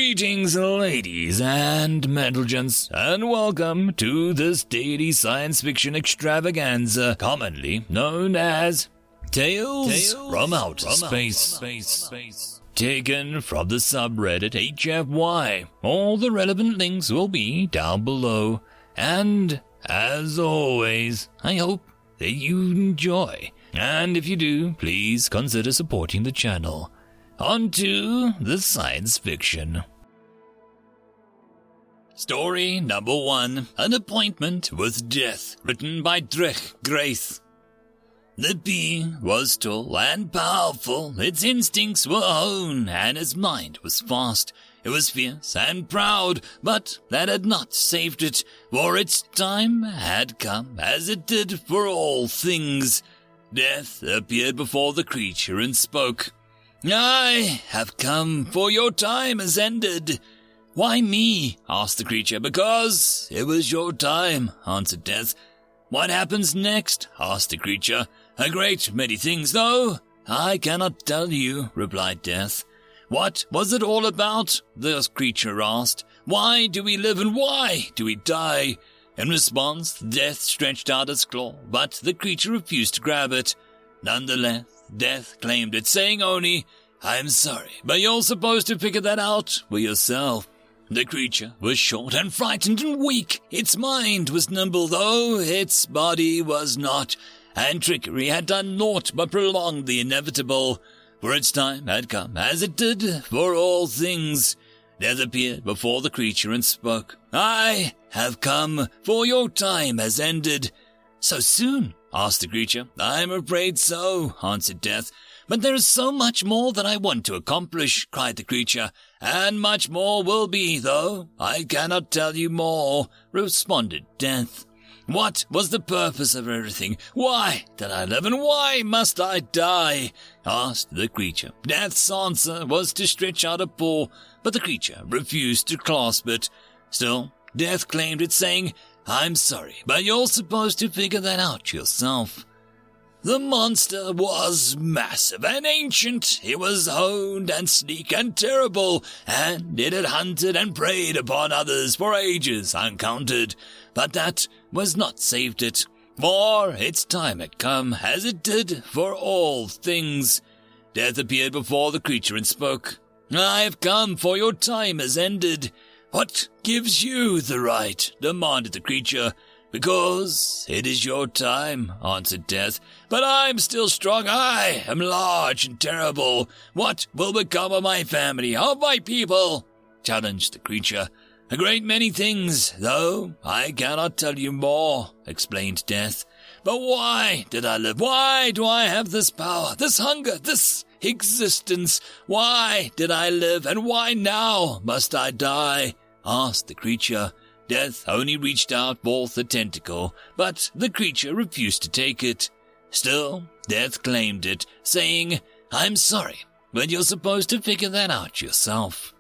Greetings, ladies and gents, and welcome to this daily science fiction extravaganza, commonly known as Tales from Outer Space. Taken from the subreddit HFY. All the relevant links will be down below. And, as always, I hope that you enjoy. And if you do, please consider supporting the channel. On to the science fiction. Story number 1, An Appointment with Death, written by Drech Grace. The bee was tall and powerful, its instincts were honed, and its mind was fast. It was fierce and proud, but that had not saved it, for its time had come, as it did for all things. Death appeared before the creature and spoke. "I have come, for your time has ended." "Why me?" asked the creature. "Because it was your time," answered Death. "What happens next?" asked the creature. "A great many things, though I cannot tell you," replied Death. "What was it all about?" the creature asked. "Why do we live and why do we die?" In response, Death stretched out its claw, but the creature refused to grab it. Nonetheless, Death claimed it, saying only, "I'm sorry, but you're supposed to figure that out for yourself." The creature was short and frightened and weak. Its mind was nimble, though its body was not, and trickery had done naught but prolong the inevitable, for its time had come, as it did for all things. Death appeared before the creature and spoke. "I have come, for your time has ended." "So soon?" asked the creature. "I'm afraid so," answered Death. "But there is so much more that I want to accomplish," cried the creature. "And much more will be, though I cannot tell you more," responded Death. "What was the purpose of everything? Why did I live and why must I die?" asked the creature. Death's answer was to stretch out a paw, but the creature refused to clasp it. Still, Death claimed it, saying, "I'm sorry, but you're supposed to figure that out yourself." The monster was massive and ancient. It was honed and sleek and terrible, and it had hunted and preyed upon others for ages uncounted. But that was not saved it, for its time had come, as it did for all things. Death appeared before the creature and spoke. "I have come, for your time has ended." "What gives you the right?" demanded the creature. "Because it is your time," answered Death. "But I'm still strong. I am large and terrible. What will become of my family, of my people?" challenged the creature. "A great many things, though I cannot tell you more," explained Death. "But why did I live? Why do I have this power, this hunger, this existence? Why did I live, and why now must I die?" asked the creature. Death only reached out forth a tentacle, but the creature refused to take it. Still, Death claimed it, saying, "I'm sorry, but you're supposed to figure that out yourself."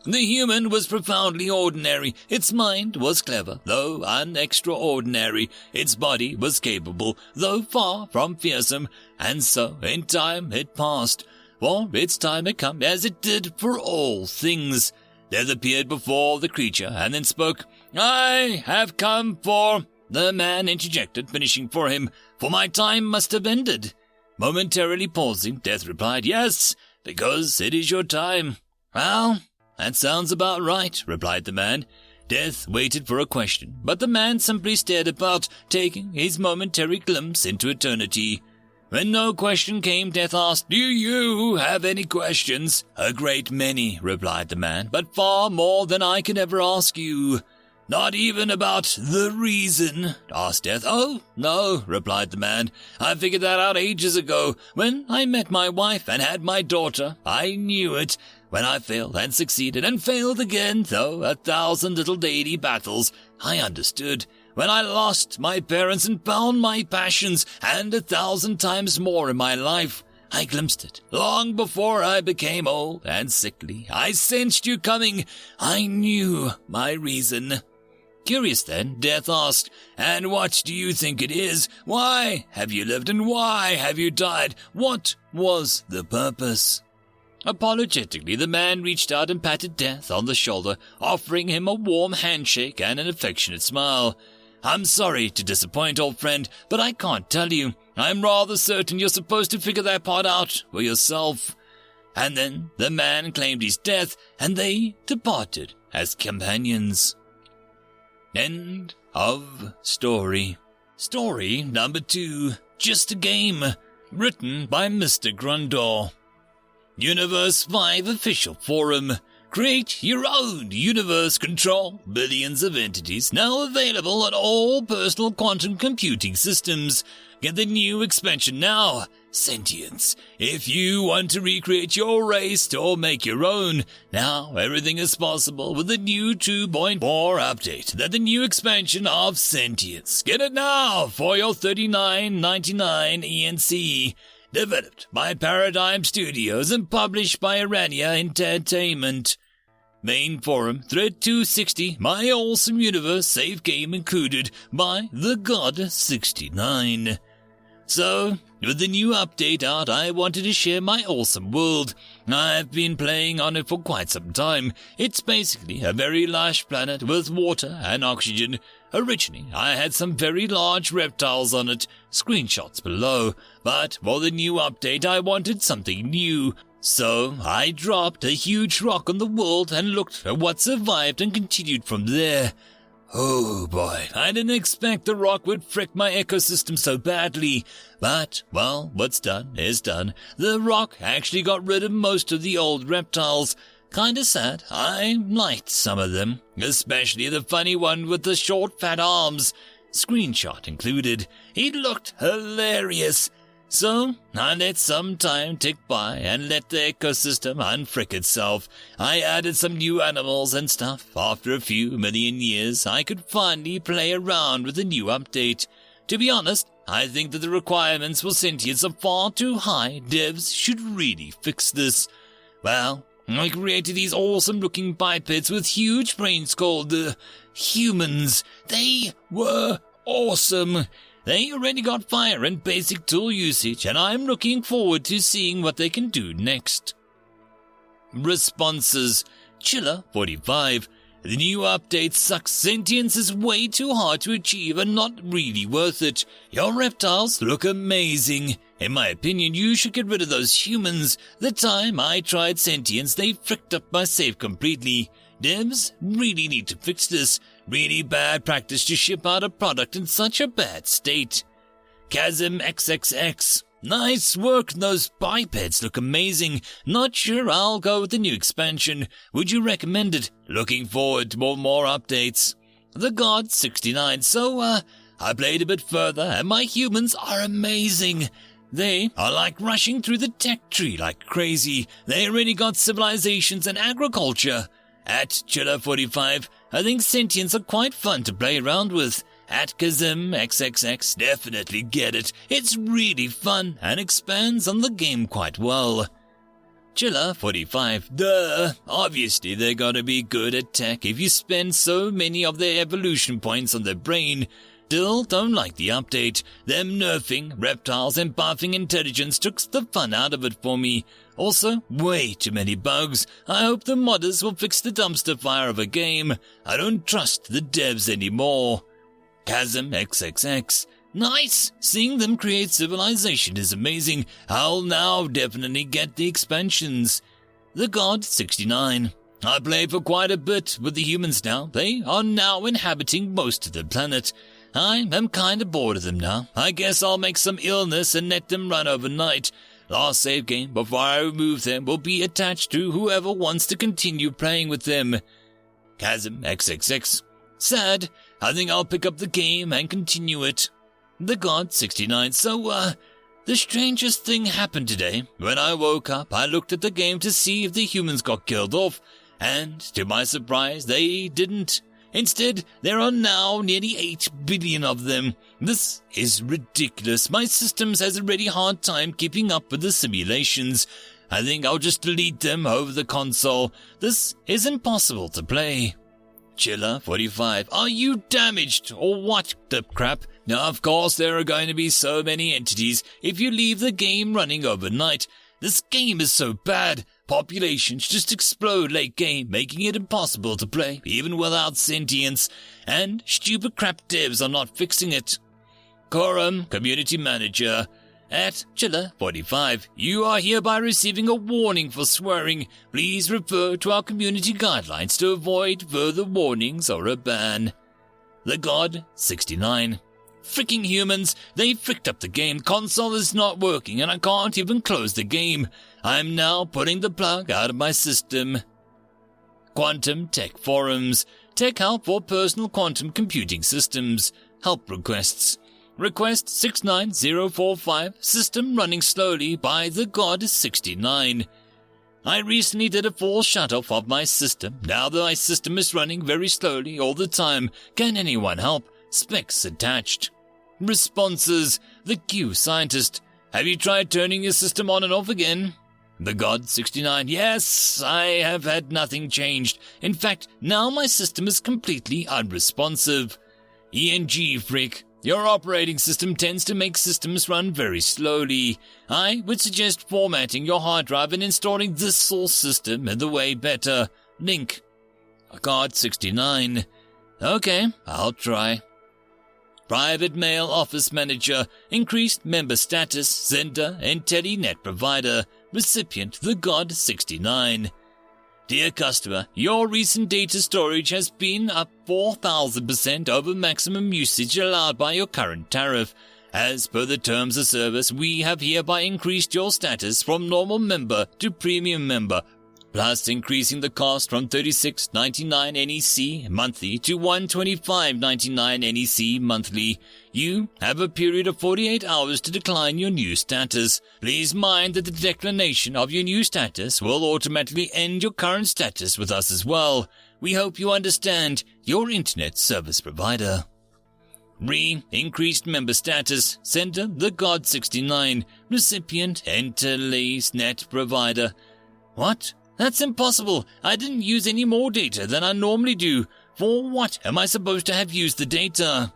The human was profoundly ordinary. Its mind was clever, though unextraordinary. Its body was capable, though far from fearsome, and so, in time, it passed. For its time had come, as it did for all things. Death appeared before the creature, and then spoke. "I have come for—" the man interjected, finishing for him, "for my time must have ended." Momentarily pausing, Death replied, "Yes, because it is your time." "Well, that sounds about right," replied the man. Death waited for a question, but the man simply stared about, taking his momentary glimpse into eternity. When no question came, Death asked, "Do you have any questions?" "A great many," replied the man, "but far more than I could ever ask you." "Not even about the reason?" asked Death. "Oh, no," replied the man. "I figured that out ages ago. When I met my wife and had my daughter, I knew it. When I failed and succeeded and failed again, though 1,000 little daily battles, I understood. When I lost my parents and found my passions, and 1,000 times more in my life, I glimpsed it. Long before I became old and sickly, I sensed you coming. I knew my reason." Curious then, Death asked, "And what do you think it is? Why have you lived and why have you died? What was the purpose?" Apologetically, the man reached out and patted Death on the shoulder, offering him a warm handshake and an affectionate smile. I'm sorry to disappoint, old friend, but I can't tell you. I'm rather certain you're supposed to figure that part out for yourself. And then the man claimed his death, and they departed as companions. End of story. Story number 2, Just a Game, written by Mr. Grundor. Universe 5 official forum. Create your own universe, control billions of entities, now available on all personal quantum computing systems. Get the new expansion now, Sentience. If you want to recreate your race or make your own, now everything is possible with the new 2.4 update. That's the new expansion of Sentience. Get it now for your $39.99 ENC. Developed by Paradigm Studios and published by Arania Entertainment. Main forum, thread 260, My Awesome Universe save game included by The God 69. So, with the new update out, I wanted to share my awesome world. I've been playing on it for quite some time. It's basically a very lush planet with water and oxygen. Originally, I had some very large reptiles on it, screenshots below, but for the new update I wanted something new. So I dropped a huge rock on the world and looked at what survived and continued from there. Oh boy, I didn't expect the rock would frick my ecosystem so badly. But, well, what's done is done. The rock actually got rid of most of the old reptiles. Kinda sad, I liked some of them, especially the funny one with the short fat arms. Screenshot included. He looked hilarious. So, I let some time tick by and let the ecosystem unfrick itself. I added some new animals and stuff. After a few million years, I could finally play around with the new update. To be honest, I think that the requirements for sentience are far too high. Devs should really fix this. Well, I created these awesome-looking bipeds with huge brains called humans. They were awesome. They already got fire and basic tool usage, and I'm looking forward to seeing what they can do next. Responses. Chiller 45. The new update sucks. Sentience is way too hard to achieve and not really worth it. Your reptiles look amazing. In my opinion, you should get rid of those humans. The time I tried sentience, they fricked up my save completely. Devs really need to fix this. Really bad practice to ship out a product in such a bad state. Chasm XXX. Nice work, those bipeds look amazing. Not sure I'll go with the new expansion. Would you recommend it? Looking forward to more updates. The God 69. So, I played a bit further and my humans are amazing. They are like rushing through the tech tree like crazy. They already got civilizations and agriculture. At Chiller 45, I think sentients are quite fun to play around with. At Kazim XXX, definitely get it. It's really fun and expands on the game quite well. Chiller 45, duh. Obviously they're gonna be good at tech if you spend so many of their evolution points on their brain. Still don't like the update. Them nerfing reptiles and buffing intelligence took the fun out of it for me. Also, way too many bugs. I hope the modders will fix the dumpster fire of a game. I don't trust the devs anymore. Chasm XXX. Nice! Seeing them create civilization is amazing. I'll now definitely get the expansions. The God 69. I played for quite a bit with the humans now. They are now inhabiting most of the planet. I am kinda bored of them now. I guess I'll make some illness and let them run overnight. Last save game before I remove them will be attached to whoever wants to continue playing with them. Chasm XXX. Sad. I think I'll pick up the game and continue it. The God 69. So, the strangest thing happened today. When I woke up, I looked at the game to see if the humans got killed off, and to my surprise, they didn't. Instead, there are now nearly 8 billion of them. This is ridiculous. My systems has a really hard time keeping up with the simulations. I think I'll just delete them over the console. This is impossible to play. Chiller 45. Are you damaged or what the crap? Now, of course, there are going to be so many entities if you leave the game running overnight. This game is so bad, Populations just explode late game, making it impossible to play, even without sentience, and stupid crap devs are not fixing it. Quorum, Community Manager. At Chiller45, you are hereby receiving a warning for swearing. Please refer to our community guidelines to avoid further warnings or a ban. The God, 69. Freaking humans, they fricked up the game. Console is not working and I can't even close the game. I'm now putting the plug out of my system. Quantum Tech Forums. Tech help for personal quantum computing systems. Help requests. Request 69045, system running slowly by the God 69. I recently did a full shut-off of my system. Now that my system is running very slowly all the time, can anyone help? Specs attached. Responses. The Q Scientist. Have you tried turning your system on and off again? The God 69. Yes, I have had nothing changed. In fact, now my system is completely unresponsive. ENG Freak. Your operating system tends to make systems run very slowly. I would suggest formatting your hard drive and installing this source system in the way better. Link. God 69. Okay, I'll try. Private Mail Office Manager. Increased member status. Sender and TeleNet Provider. Recipient the God 69. Dear customer, your recent data storage has been up 4,000% over maximum usage allowed by your current tariff. As per the terms of service, we have hereby increased your status from normal member to premium member, plus increasing the cost from $36.99 NEC monthly to $125.99 NEC monthly. You have a period of 48 hours to decline your new status. Please mind that the declination of your new status will automatically end your current status with us as well. We hope you understand. Your internet service provider. Increased member status. Sender the God 69. Recipient Net Provider. What? That's impossible. I didn't use any more data than I normally do. For what am I supposed to have used the data?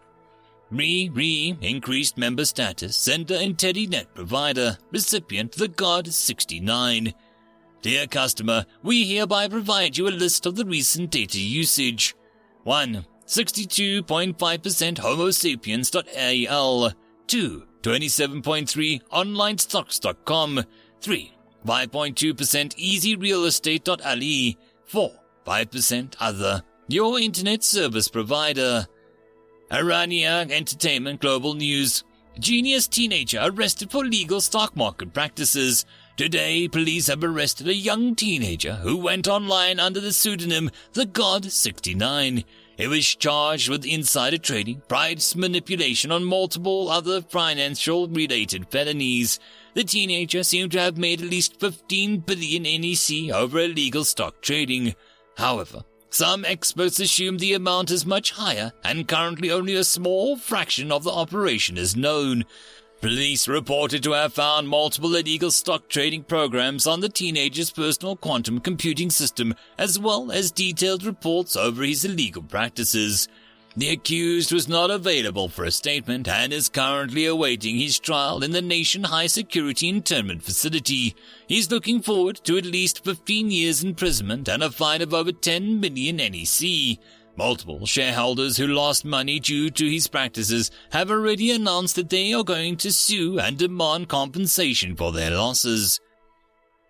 Increased member status. Sender TeleNet Provider. Recipient the God 69. Dear customer, we hereby provide you a list of the recent data usage. 1. 62.5% Homo sapiens.al. 2. 27.3 onlinestocks.com. 3. 5.2% easyrealestate.ali. 4. 5% other. Your internet service provider. Arania Entertainment Global News. Genius teenager arrested for illegal stock market practices. Today, police have arrested a young teenager who went online under the pseudonym The God 69. He was charged with insider trading, price manipulation, on multiple other financial-related felonies. The teenager seemed to have made at least 15 billion NEC over illegal stock trading. However, some experts assume the amount is much higher, and currently only a small fraction of the operation is known. Police reported to have found multiple illegal stock trading programs on the teenager's personal quantum computing system, as well as detailed reports over his illegal practices. The accused was not available for a statement and is currently awaiting his trial in the Nation High Security Internment Facility. He's looking forward to at least 15 years imprisonment and a fine of over 10 million NEC. Multiple shareholders who lost money due to his practices have already announced that they are going to sue and demand compensation for their losses.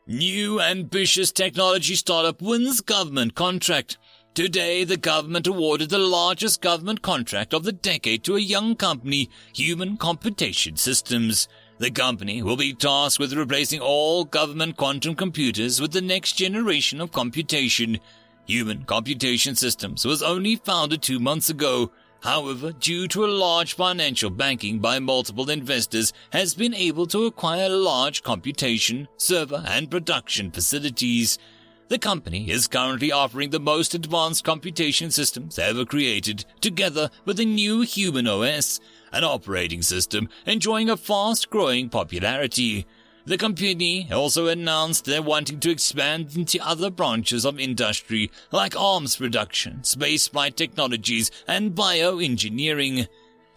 New ambitious technology startup wins government contract. Today, the government awarded the largest government contract of the decade to a young company, Human Computation Systems. The company will be tasked with replacing all government quantum computers with the next generation of computation. Human Computation Systems was only founded 2 months ago. However, due to a large financial backing by multiple investors, has been able to acquire large computation, server, and production facilities. The company is currently offering the most advanced computation systems ever created, together with a new human OS, an operating system enjoying a fast-growing popularity. The company also announced they're wanting to expand into other branches of industry like arms production, spaceflight technologies, and bioengineering.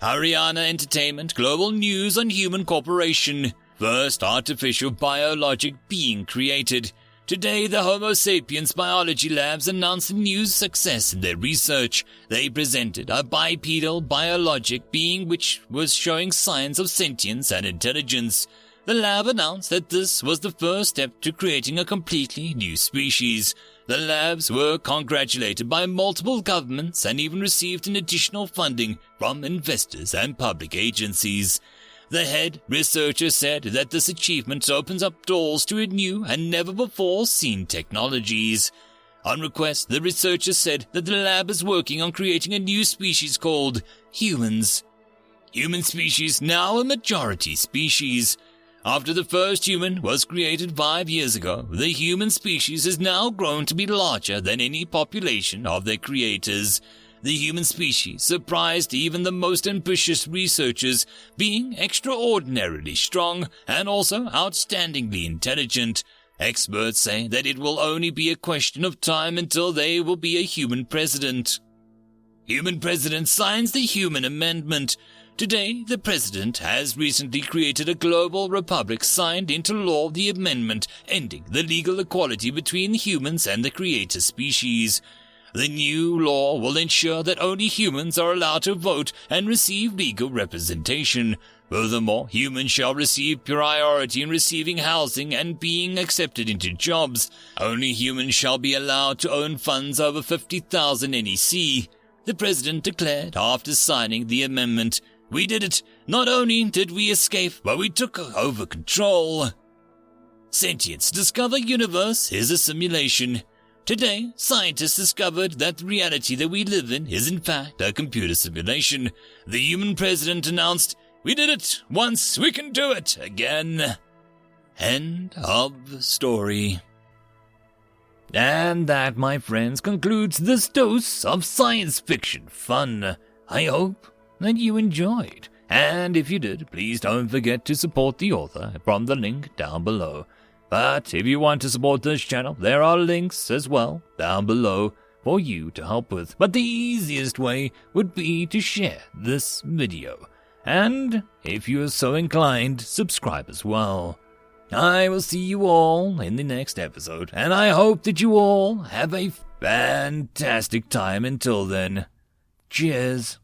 Ariana Entertainment Global News on Human Corporation. First artificial biologic being created. Today, the Homo sapiens biology labs announced a new success in their research. They presented a bipedal biologic being which was showing signs of sentience and intelligence. The lab announced that this was the first step to creating a completely new species. The labs were congratulated by multiple governments and even received an additional funding from investors and public agencies. The head researcher said that this achievement opens up doors to new and never-before-seen technologies. On request, the researcher said that the lab is working on creating a new species called humans. Human species now a majority species. After the first human was created 5 years ago, the human species has now grown to be larger than any population of their creators. The human species surprised even the most ambitious researchers, being extraordinarily strong and also outstandingly intelligent. Experts say that it will only be a question of time until there will be a human president. Human president signs the Human Amendment. Today, the president has recently created a global republic, signed into law the amendment ending the legal equality between humans and the creator species. The new law will ensure that only humans are allowed to vote and receive legal representation. Furthermore, humans shall receive priority in receiving housing and being accepted into jobs. Only humans shall be allowed to own funds over 50,000 NEC. The president declared after signing the amendment, "We did it. Not only did we escape, but we took over control." Sentience Discover Universe is a simulation. Today, scientists discovered that the reality that we live in is in fact a computer simulation. The human president announced, "We did it once, we can do it again." End of story. And that, my friends, concludes this dose of science fiction fun. I hope that you enjoyed. And if you did, please don't forget to support the author from the link down below. But if you want to support this channel, there are links as well down below for you to help with. But the easiest way would be to share this video. And if you are so inclined, subscribe as well. I will see you all in the next episode, and I hope that you all have a fantastic time until then. Cheers.